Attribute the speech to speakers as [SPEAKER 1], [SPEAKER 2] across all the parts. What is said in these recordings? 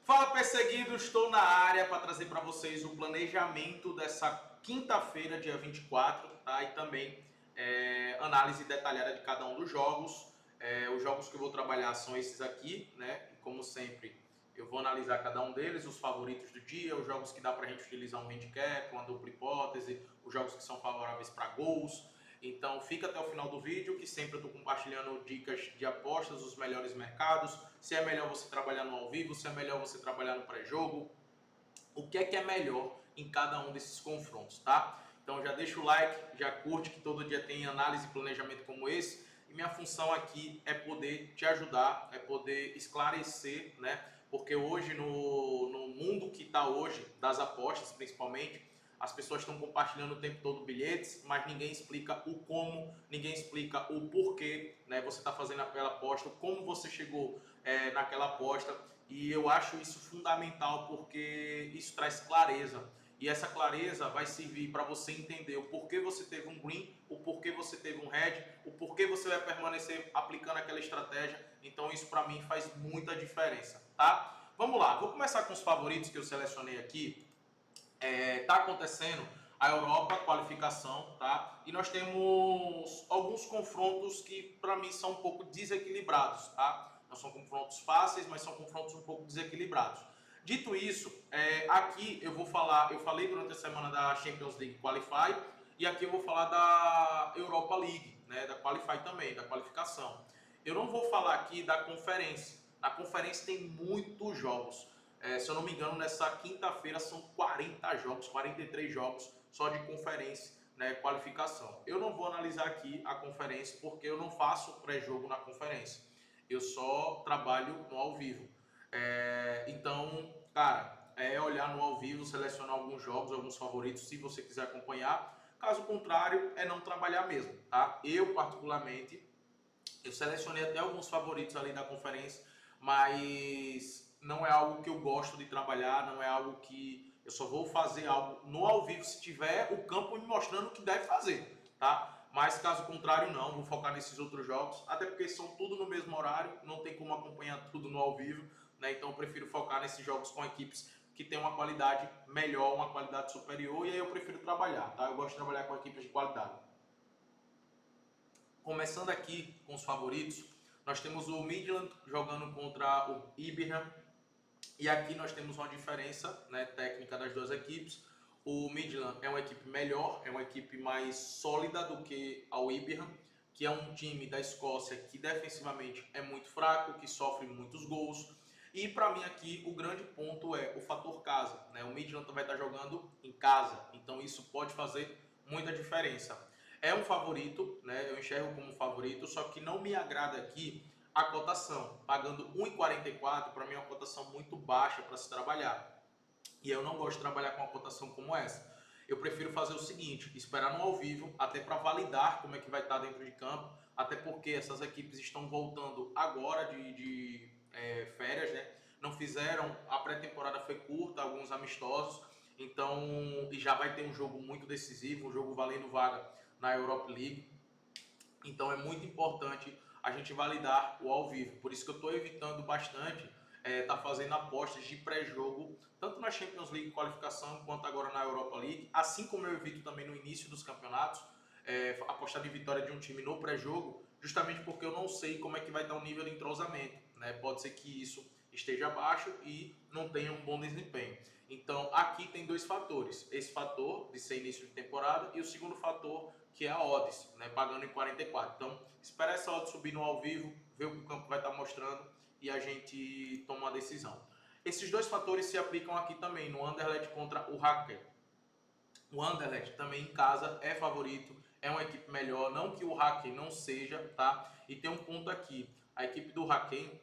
[SPEAKER 1] Fala perseguidos, estou na área para trazer para vocês o planejamento dessa quinta-feira, dia 24, tá? E também análise detalhada de cada um dos jogos. Os jogos que eu vou trabalhar são esses aqui, né? E como sempre, eu vou analisar cada um deles, os favoritos do dia, os jogos que dá para a gente utilizar um handicap, uma dupla hipótese, os jogos que são favoráveis para gols. Então fica até o final do vídeo, que sempre eu estou compartilhando dicas de apostas, os melhores mercados, se é melhor você trabalhar no ao vivo, se é melhor você trabalhar no pré-jogo, o que é melhor em cada um desses confrontos, tá? Então já deixa o like, já curte, que todo dia tem análise e planejamento como esse, e minha função aqui é poder te ajudar, é poder esclarecer, né? Porque hoje, no mundo que está hoje, das apostas principalmente, as pessoas estão compartilhando o tempo todo bilhetes, mas ninguém explica o como, ninguém explica o porquê, né? Você está fazendo aquela aposta, como você chegou naquela aposta. E eu acho isso fundamental porque isso traz clareza. E essa clareza vai servir para você entender o porquê você teve um green, o porquê você teve um red, o porquê você vai permanecer aplicando aquela estratégia. Então isso para mim faz muita diferença, tá? Vamos lá, vou começar com os favoritos que eu selecionei aqui. Tá acontecendo a Europa, qualificação, tá? E nós temos alguns confrontos que para mim são um pouco desequilibrados, tá? Não são confrontos fáceis, mas são confrontos um pouco desequilibrados. Dito isso, aqui eu vou falar, eu falei durante a semana da Champions League Qualify, e aqui eu vou falar da Europa League, né? Da Qualify também, da qualificação. Eu não vou falar aqui da conferência. Na conferência tem muitos jogos. Se eu não me engano, nessa quinta-feira são 40 jogos, 43 jogos só de conferência, né, qualificação. Eu não vou analisar aqui a conferência porque eu não faço pré-jogo na conferência. Eu só trabalho no ao vivo. Então, cara, é olhar no ao vivo, selecionar alguns jogos, alguns favoritos, se você quiser acompanhar. Caso contrário, é não trabalhar mesmo, tá? Eu, particularmente, eu selecionei até alguns favoritos ali da conferência, mas não é algo que eu gosto de trabalhar, não é algo que eu só vou fazer algo no ao vivo se tiver o campo me mostrando o que deve fazer, tá? Mas caso contrário não, vou focar nesses outros jogos, até porque são tudo no mesmo horário, não tem como acompanhar tudo no ao vivo, né? Então eu prefiro focar nesses jogos com equipes que tem uma qualidade melhor, uma qualidade superior, e aí eu prefiro trabalhar, tá? Eu gosto de trabalhar com equipes de qualidade. Começando aqui com os favoritos, nós temos o Midland jogando contra o Ibram. E aqui nós temos uma diferença, né, técnica das duas equipes. O Midland é uma equipe melhor, é uma equipe mais sólida do que a Ibram, que é um time da Escócia que defensivamente é muito fraco, que sofre muitos gols. E para mim aqui o grande ponto é o fator casa, né? O Midland vai estar jogando em casa, então isso pode fazer muita diferença. É um favorito, né? Eu enxergo como um favorito, só que não me agrada aqui a cotação. Pagando 1,44 para mim é uma cotação muito baixa para se trabalhar. E eu não gosto de trabalhar com uma cotação como essa. Eu prefiro fazer o seguinte, esperar no ao vivo, até para validar como é que vai estar dentro de campo, até porque essas equipes estão voltando agora de férias, né? Não fizeram, a pré-temporada foi curta, alguns amistosos, então, e já vai ter um jogo muito decisivo, um jogo valendo vaga na Europa League. Então é muito importante a gente validar o ao vivo. Por isso que eu estou evitando bastante tá fazendo apostas de pré-jogo, tanto na Champions League qualificação, quanto agora na Europa League, assim como eu evito também no início dos campeonatos, apostar de vitória de um time no pré-jogo, justamente porque eu não sei como é que vai estar o nível de entrosamento, né? Pode ser que isso esteja baixo e não tenha um bom desempenho. Então aqui tem dois fatores, esse fator de ser início de temporada e o segundo fator que é a odds, né, pagando em 44. Então espera essa odds subir no ao vivo, ver o que o campo vai estar mostrando e a gente toma uma decisão. Esses dois fatores se aplicam aqui também no Anderlecht contra o Hacken. O Anderlecht também em casa é favorito, é uma equipe melhor, não que o Hacken não seja, tá? E tem um ponto aqui, a equipe do Hacken,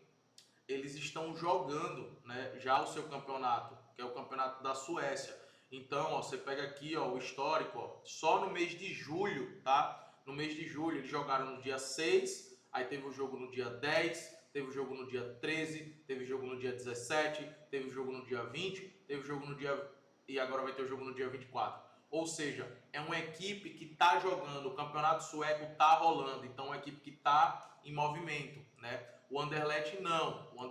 [SPEAKER 1] eles estão jogando, né, já o seu campeonato, que é o campeonato da Suécia. Então, ó, você pega aqui, ó, o histórico, ó, só no mês de julho, tá? No mês de julho eles jogaram no dia 6, aí teve o jogo no dia 10, teve o jogo no dia 13, teve o jogo no dia 17, teve o jogo no dia 20, teve o jogo no dia... e agora vai ter o jogo no dia 24. Ou seja, é uma equipe que está jogando, o campeonato sueco está rolando, então é uma equipe que está em movimento, né? O Anderlecht não, Vou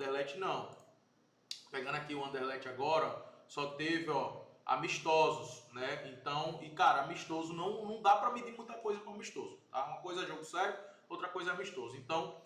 [SPEAKER 1] pegar pegando aqui o Anderlecht agora, só teve, ó, amistosos, né? Então, e cara, amistoso não dá para medir muita coisa com amistoso, tá? Uma coisa é jogo sério, outra coisa é amistoso. Então,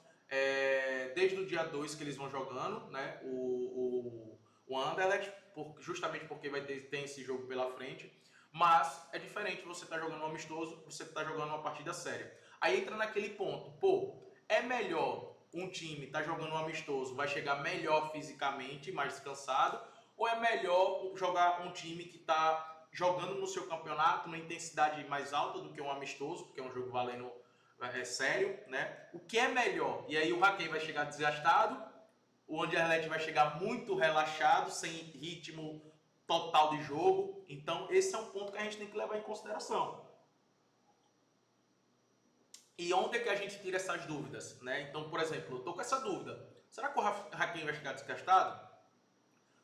[SPEAKER 1] desde o dia 2 que eles vão jogando, né? O Anderlecht, justamente porque tem esse jogo pela frente, mas é diferente você tá jogando um amistoso, você tá jogando uma partida séria. Aí entra naquele ponto, pô, é melhor um time tá jogando um amistoso, vai chegar melhor fisicamente, mais descansado, ou é melhor jogar um time que está jogando no seu campeonato numa intensidade mais alta do que um amistoso, porque é um jogo valendo sério, né? O que é melhor? E aí o Haken vai chegar desgastado, o Anderlecht vai chegar muito relaxado, sem ritmo total de jogo. Então esse é um ponto que a gente tem que levar em consideração. E onde é que a gente tira essas dúvidas, né? Então, por exemplo, eu tô com essa dúvida. Será que o Haken vai chegar desgastado?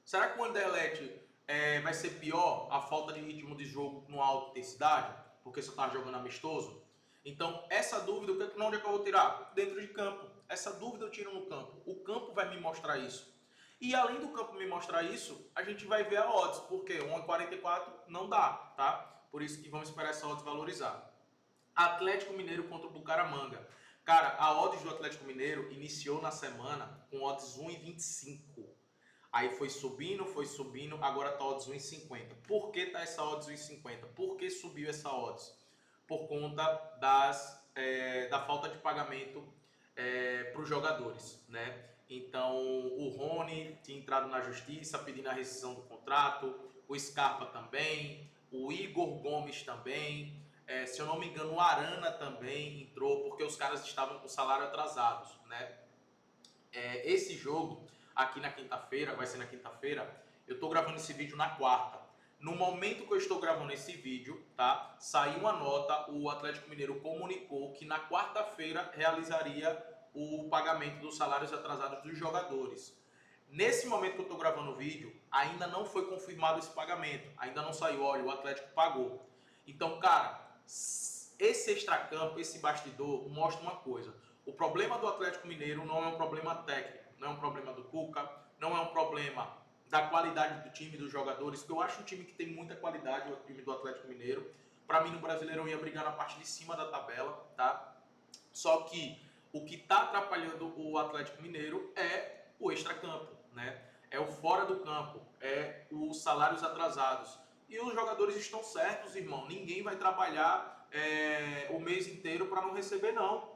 [SPEAKER 1] Será que o Anderlecht vai ser pior a falta de ritmo de jogo numa alta intensidade? Porque você está jogando amistoso? Então, essa dúvida, onde é que eu vou tirar? Dentro de campo. Essa dúvida eu tiro no campo. O campo vai me mostrar isso. E além do campo me mostrar isso, a gente vai ver a odds. Porque 1,44 não dá, tá? Por isso que vamos esperar essa odds valorizar. Atlético Mineiro contra o Bucaramanga. Cara, a odds do Atlético Mineiro iniciou na semana com odds 1,25. Aí foi subindo, agora tá odds 1,50. Por que tá essa odds 1,50? Por que subiu essa odds? Por conta da falta de pagamento para os jogadores, né? Então, o Rony tinha entrado na justiça pedindo a rescisão do contrato, o Scarpa também, o Igor Gomes também, se eu não me engano, o Arana também entrou, porque os caras estavam com salário atrasados, né? Esse jogo aqui na quinta-feira, vai ser na quinta-feira, eu tô gravando esse vídeo na quarta. No momento que eu estou gravando esse vídeo, tá? Saiu uma nota, o Atlético Mineiro comunicou que na quarta-feira realizaria o pagamento dos salários atrasados dos jogadores. Nesse momento que eu estou gravando o vídeo, ainda não foi confirmado esse pagamento, ainda não saiu, olha, o Atlético pagou. Então, cara, esse extracampo, esse bastidor mostra uma coisa. O problema do Atlético Mineiro não é um problema técnico, não é um problema do Cuca, não é um problema da qualidade do time, dos jogadores, que eu acho um time que tem muita qualidade, o time do Atlético Mineiro. Para mim, no Brasileirão, ia brigar na parte de cima da tabela, tá? Só que o que está atrapalhando o Atlético Mineiro é o extracampo, né? É o fora do campo, é os salários atrasados. E os jogadores estão certos, irmão. Ninguém vai trabalhar o mês inteiro para não receber, não.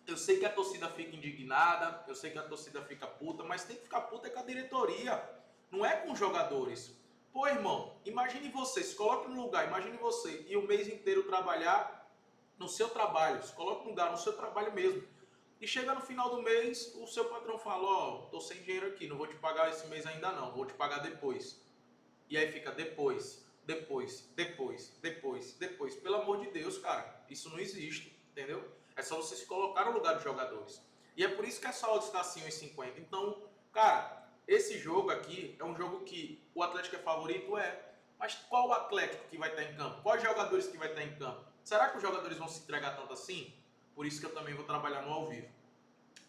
[SPEAKER 1] Eu sei que a torcida fica indignada, eu sei que a torcida fica puta, mas tem que ficar puta com a diretoria, não é com os jogadores. Pô, irmão, imagine você, se coloque no lugar, imagine você e o mês inteiro trabalhar no seu trabalho, se coloque no lugar, no seu trabalho mesmo. E chega no final do mês, o seu patrão fala, ó, tô sem dinheiro aqui, não vou te pagar esse mês ainda não, vou te pagar depois. E aí fica depois. Pelo amor de Deus, cara, isso não existe, entendeu? É só você se colocar no lugar dos jogadores. E é por isso que essa odds está assim 1,50. Então, cara, esse jogo aqui é um jogo que o Atlético é favorito, mas qual o Atlético que vai estar em campo? Quais jogadores que vai estar em campo? Será que os jogadores vão se entregar tanto assim? Por isso que eu também vou trabalhar no ao vivo.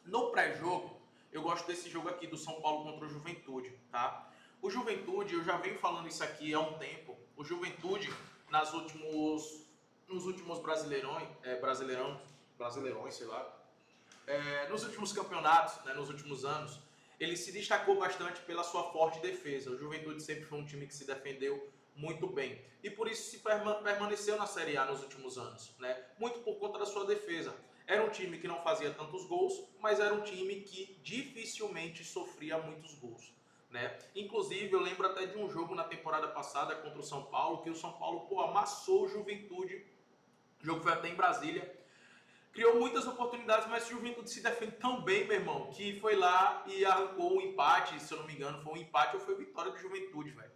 [SPEAKER 1] No pré-jogo, eu gosto desse jogo aqui do São Paulo contra o Juventude, tá? O Juventude, eu já venho falando isso aqui há um tempo. O Juventude, nos últimos brasileirões, sei lá, nos últimos campeonatos, né, nos últimos anos, ele se destacou bastante pela sua forte defesa. O Juventude sempre foi um time que se defendeu muito bem. E por isso se permaneceu na Série A nos últimos anos, né? Muito por conta da sua defesa. Era um time que não fazia tantos gols, mas era um time que dificilmente sofria muitos gols, né? Inclusive, eu lembro até de um jogo na temporada passada contra o São Paulo, que o São Paulo amassou o Juventude. O jogo foi até em Brasília. Criou muitas oportunidades, mas o Juventude se defende tão bem, meu irmão, que foi lá e arrancou um empate, se eu não me engano, foi um empate ou foi vitória do Juventude, velho.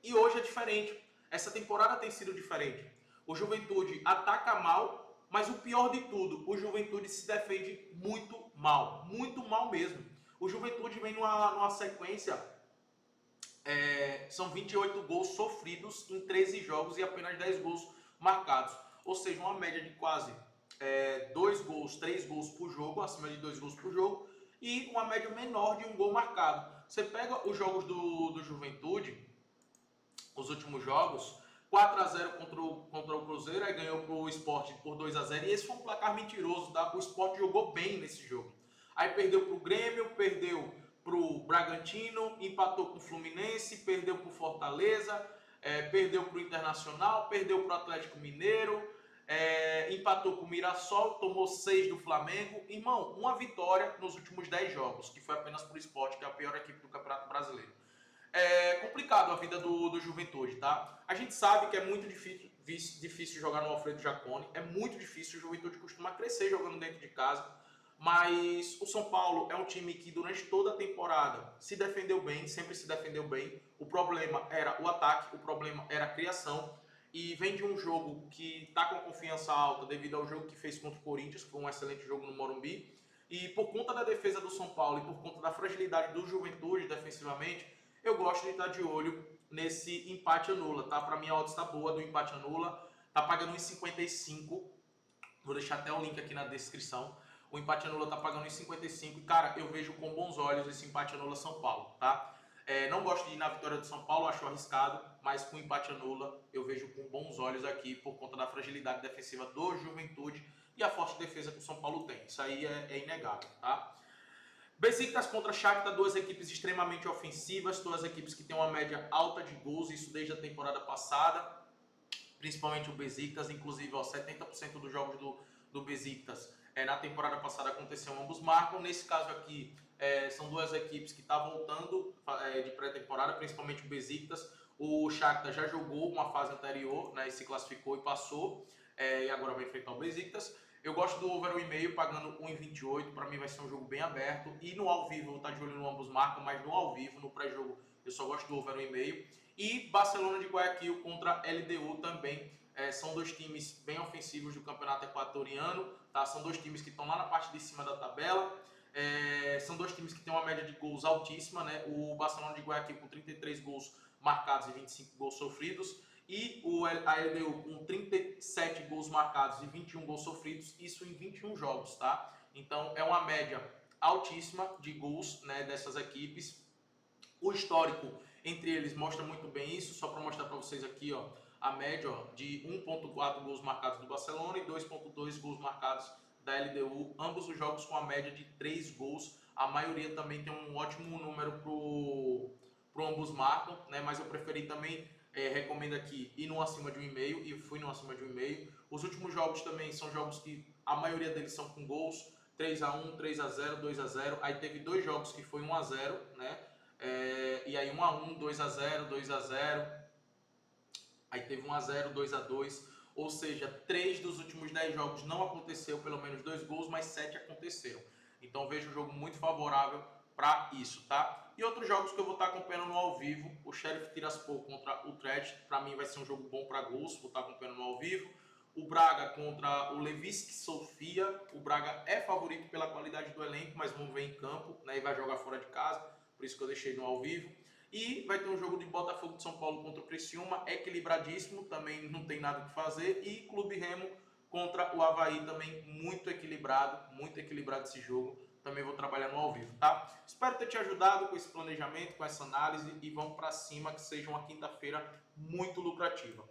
[SPEAKER 1] E hoje é diferente. Essa temporada tem sido diferente. O Juventude ataca mal, mas o pior de tudo, o Juventude se defende muito mal mesmo. O Juventude vem numa sequência, são 28 gols sofridos em 13 jogos e apenas 10 gols marcados. Ou seja, uma média de quase 2 gols, 3 gols por jogo, acima de 2 gols por jogo. e uma média menor de um gol marcado. Você pega os jogos do Juventude, os últimos jogos, 4-0 contra o Cruzeiro, aí ganhou para o Sport por 2-0, e esse foi um placar mentiroso, tá? O Sport jogou bem nesse jogo. Aí perdeu para o Grêmio, perdeu para o Bragantino, empatou com o Fluminense, perdeu para o Fortaleza, perdeu para o Internacional, perdeu para o Atlético Mineiro, empatou com o Mirassol, tomou 6 do Flamengo. Irmão, uma vitória nos últimos 10 jogos, que foi apenas para o Sport, que é a pior equipe do Campeonato Brasileiro. É complicado a vida do Juventude, tá? A gente sabe que é muito difícil jogar no Alfredo Jaconi, é muito difícil, o Juventude costuma crescer jogando dentro de casa, mas o São Paulo é um time que durante toda a temporada se defendeu bem, sempre se defendeu bem. O problema era o ataque, o problema era a criação, e vem de um jogo que está com a confiança alta devido ao jogo que fez contra o Corinthians, que foi um excelente jogo no Morumbi, e por conta da defesa do São Paulo e por conta da fragilidade do Juventude defensivamente, eu gosto de estar de olho nesse empate anula, tá? Para mim a odds está boa do empate anula, tá pagando 1,55. Vou deixar até o link aqui na descrição. O empate anula tá pagando 1,55 e, cara, eu vejo com bons olhos esse empate anula São Paulo, tá? Não gosto de ir na vitória do São Paulo, acho arriscado, mas com o empate anula eu vejo com bons olhos aqui por conta da fragilidade defensiva do Juventude e a forte defesa que o São Paulo tem. Isso aí é inegável, tá? Besiktas contra Shakhtar, duas equipes extremamente ofensivas, duas equipes que têm uma média alta de gols, isso desde a temporada passada, principalmente o Besiktas, inclusive 70% dos jogos do Besiktas na temporada passada aconteceu, ambos marcam. Nesse caso aqui, são duas equipes que estão voltando de pré-temporada, principalmente o Besiktas. O Shakhtar já jogou uma fase anterior, né, e se classificou e passou, e agora vai enfrentar o Besiktas. Eu gosto do over 1,5 pagando 1,28, para mim vai ser um jogo bem aberto. E no ao vivo eu vou estar de olho no ambos marcam, mas no ao vivo, no pré-jogo, eu só gosto do over 1,5. E Barcelona de Guayaquil contra LDU também. São dois times bem ofensivos do campeonato equatoriano, tá? São dois times que estão lá na parte de cima da tabela. São dois times que têm uma média de gols altíssima, né? O Barcelona de Guayaquil com 33 gols marcados e 25 gols sofridos. E a LDU com 37 gols marcados e 21 gols sofridos, isso em 21 jogos, tá? Então é uma média altíssima de gols, né, dessas equipes. O histórico entre eles mostra muito bem isso, só para mostrar para vocês aqui, ó, a média de 1,4 gols marcados do Barcelona e 2,2 gols marcados da LDU, ambos os jogos com a média de 3 gols. A maioria também tem um ótimo número pro ambos marcam, né? Mas eu preferi também, recomendo aqui ir no acima de 1,5 e fui no acima de 1,5. Os últimos jogos também são jogos que a maioria deles são com gols, 3-1, 3-0, 2-0. Aí teve dois jogos que foi 1-0, né? E aí 1-1, 2-0, 2-0. Aí teve 1-0, 2-2. Ou seja, 3 dos últimos 10 jogos não aconteceu pelo menos 2 gols, mas 7 aconteceram. Então vejo um jogo muito favorável para isso, tá? E outros jogos que eu vou estar acompanhando no ao vivo, o Sheriff Tiraspol contra o Utrecht, para mim vai ser um jogo bom para gols, vou estar acompanhando no ao vivo. O Braga contra o Levski Sofia, o Braga é favorito pela qualidade do elenco, mas vamos ver em campo, né, e vai jogar fora de casa, por isso que eu deixei no ao vivo. E vai ter um jogo de Botafogo de São Paulo contra o Criciúma, equilibradíssimo, também não tem nada o que fazer. E Clube Remo contra o Avaí, também muito equilibrado esse jogo. Também vou trabalhar no ao vivo, tá? Espero ter te ajudado com esse planejamento, com essa análise, e vamos para cima, que seja uma quinta-feira muito lucrativa.